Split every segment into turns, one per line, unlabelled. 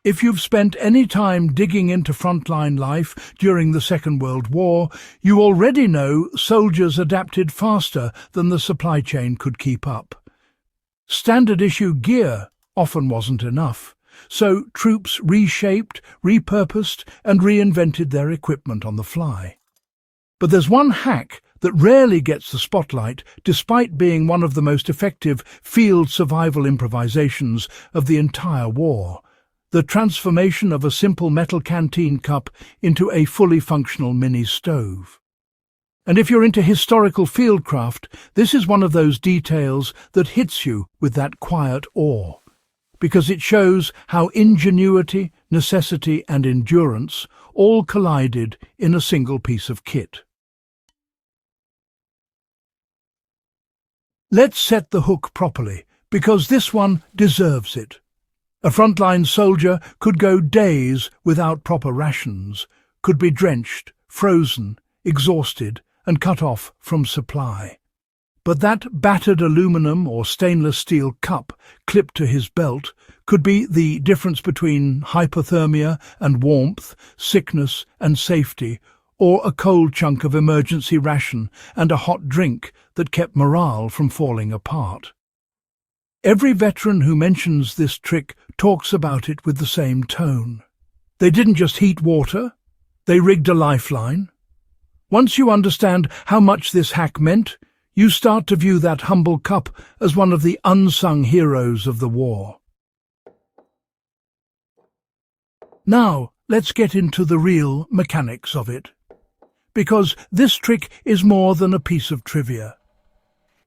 If you've spent any time digging into frontline life during the Second World War, you already know soldiers adapted faster than the supply chain could keep up. Standard issue gear often wasn't enough, so troops reshaped, repurposed, and reinvented their equipment on the fly. But there's one hack that rarely gets the spotlight, despite being one of the most effective field survival improvisations of the entire war: the transformation of a simple metal canteen cup into a fully functional mini-stove. And if you're into historical fieldcraft, this is one of those details that hits you with that quiet awe, because it shows how ingenuity, necessity, and endurance all collided in a single piece of kit. Let's set the hook properly, because this one deserves it. A frontline soldier could go days without proper rations, could be drenched, frozen, exhausted, and cut off from supply. But that battered aluminum or stainless steel cup clipped to his belt could be the difference between hypothermia and warmth, sickness and safety, or a cold chunk of emergency ration and a hot drink that kept morale from falling apart. Every veteran who mentions this trick talks about it with the same tone. They didn't just heat water, they rigged a lifeline. Once you understand how much this hack meant, you start to view that humble cup as one of the unsung heroes of the war. Now, let's get into the real mechanics of it, because this trick is more than a piece of trivia.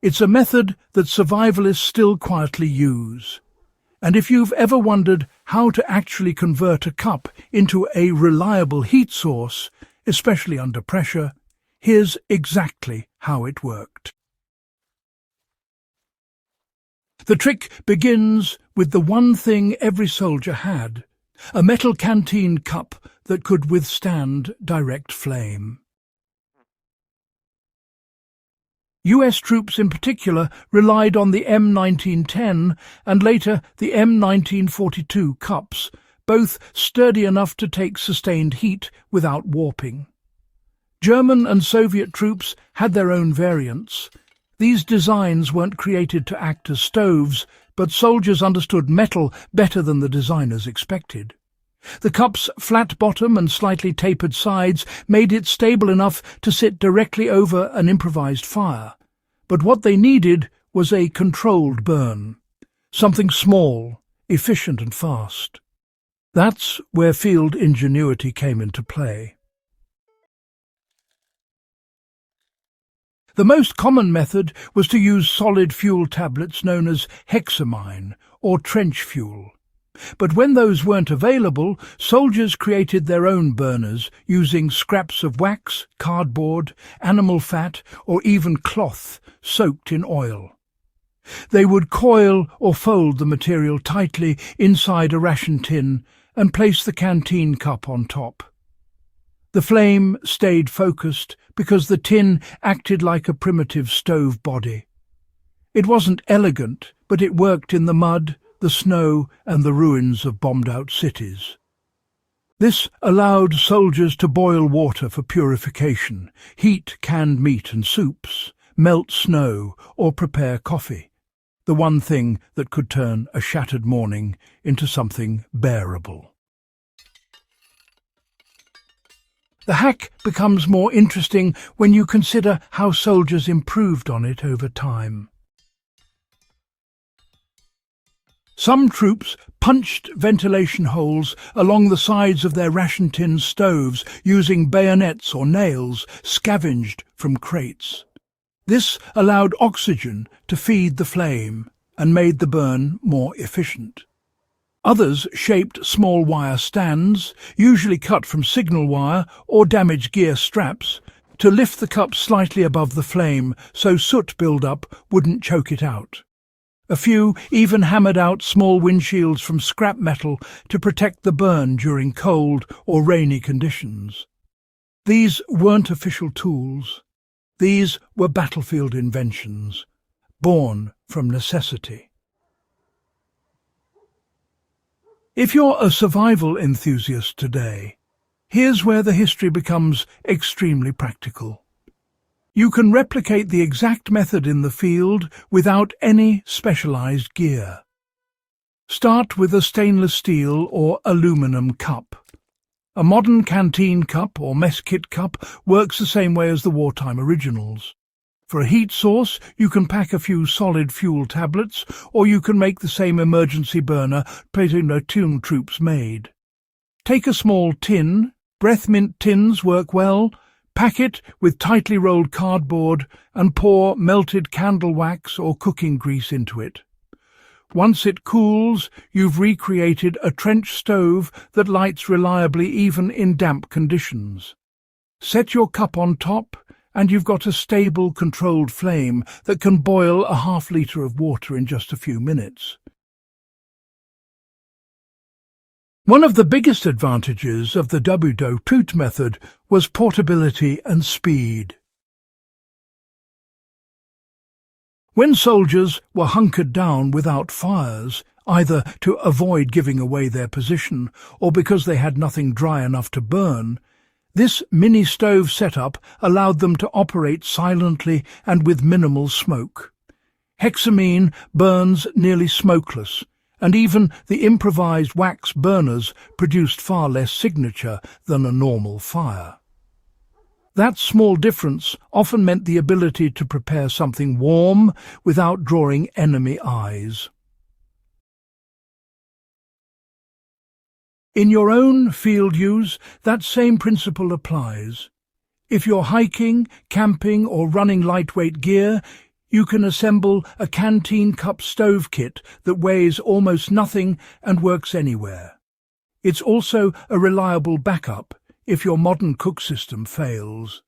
It's a method that survivalists still quietly use. And if you've ever wondered how to actually convert a cup into a reliable heat source, especially under pressure, here's exactly how it worked. The trick begins with the one thing every soldier had: a metal canteen cup that could withstand direct flame. US troops in particular relied on the M1910 and later the M1942 cups, both sturdy enough to take sustained heat without warping. German and Soviet troops had their own variants. These designs weren't created to act as stoves, but soldiers understood metal better than the designers expected. The cup's flat bottom and slightly tapered sides made it stable enough to sit directly over an improvised fire. But what they needed was a controlled burn, something small, efficient and fast. That's where field ingenuity came into play. The most common method was to use solid fuel tablets known as hexamine or trench fuel. But when those weren't available, soldiers created their own burners using scraps of wax, cardboard, animal fat, or even cloth soaked in oil. They would coil or fold the material tightly inside a ration tin and place the canteen cup on top. The flame stayed focused because the tin acted like a primitive stove body. It wasn't elegant, but it worked in the mud, the snow and the ruins of bombed-out cities. This allowed soldiers to boil water for purification, heat canned meat and soups, melt snow or prepare coffee, the one thing that could turn a shattered morning into something bearable. The hack becomes more interesting when you consider how soldiers improved on it over time. Some troops punched ventilation holes along the sides of their ration tin stoves using bayonets or nails scavenged from crates. This allowed oxygen to feed the flame and made the burn more efficient. Others shaped small wire stands, usually cut from signal wire or damaged gear straps, to lift the cup slightly above the flame so soot build-up wouldn't choke it out. A few even hammered out small windshields from scrap metal to protect the burn during cold or rainy conditions. These weren't official tools. These were battlefield inventions, born from necessity. If you're a survival enthusiast today, here's where the history becomes extremely practical. You can replicate the exact method in the field without any specialized gear. Start with a stainless steel or aluminum cup. A modern canteen cup or mess kit cup works the same way as the wartime originals. For a heat source, you can pack a few solid fuel tablets, or you can make the same emergency burner platoon troops made. Take a small tin. Breath mint tins work well. Pack it with tightly rolled cardboard and pour melted candle wax or cooking grease into it. Once it cools, you've recreated a trench stove that lights reliably even in damp conditions. Set your cup on top, and you've got a stable, controlled flame that can boil a half-litre of water in just a few minutes. One of the biggest advantages of the WWII method was portability and speed. When soldiers were hunkered down without fires, either to avoid giving away their position or because they had nothing dry enough to burn, this mini-stove setup allowed them to operate silently and with minimal smoke. Hexamine burns nearly smokeless, and even the improvised wax burners produced far less signature than a normal fire. That small difference often meant the ability to prepare something warm without drawing enemy eyes. In your own field use, that same principle applies. If you're hiking, camping, or running lightweight gear, you can assemble a canteen cup stove kit that weighs almost nothing and works anywhere. It's also a reliable backup if your modern cook system fails.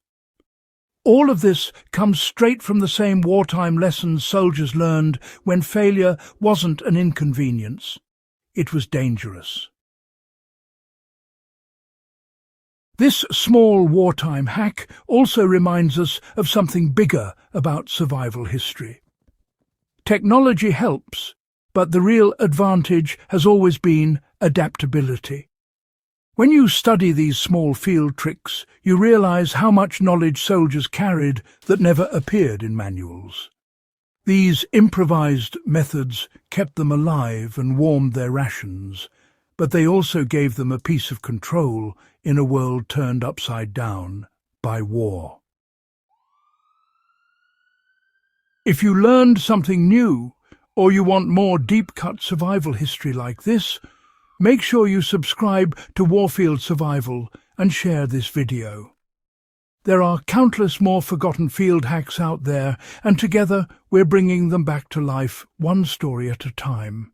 All of this comes straight from the same wartime lessons soldiers learned when failure wasn't an inconvenience. It was dangerous. This small wartime hack also reminds us of something bigger about survival history. Technology helps, but the real advantage has always been adaptability. When you study these small field tricks, you realize how much knowledge soldiers carried that never appeared in manuals. These improvised methods kept them alive and warmed their rations, but they also gave them a piece of control in a world turned upside down by war. If you learned something new, or you want more deep-cut survival history like this, make sure you subscribe to Warfield Survival and share this video. There are countless more forgotten field hacks out there, and together we're bringing them back to life, one story at a time.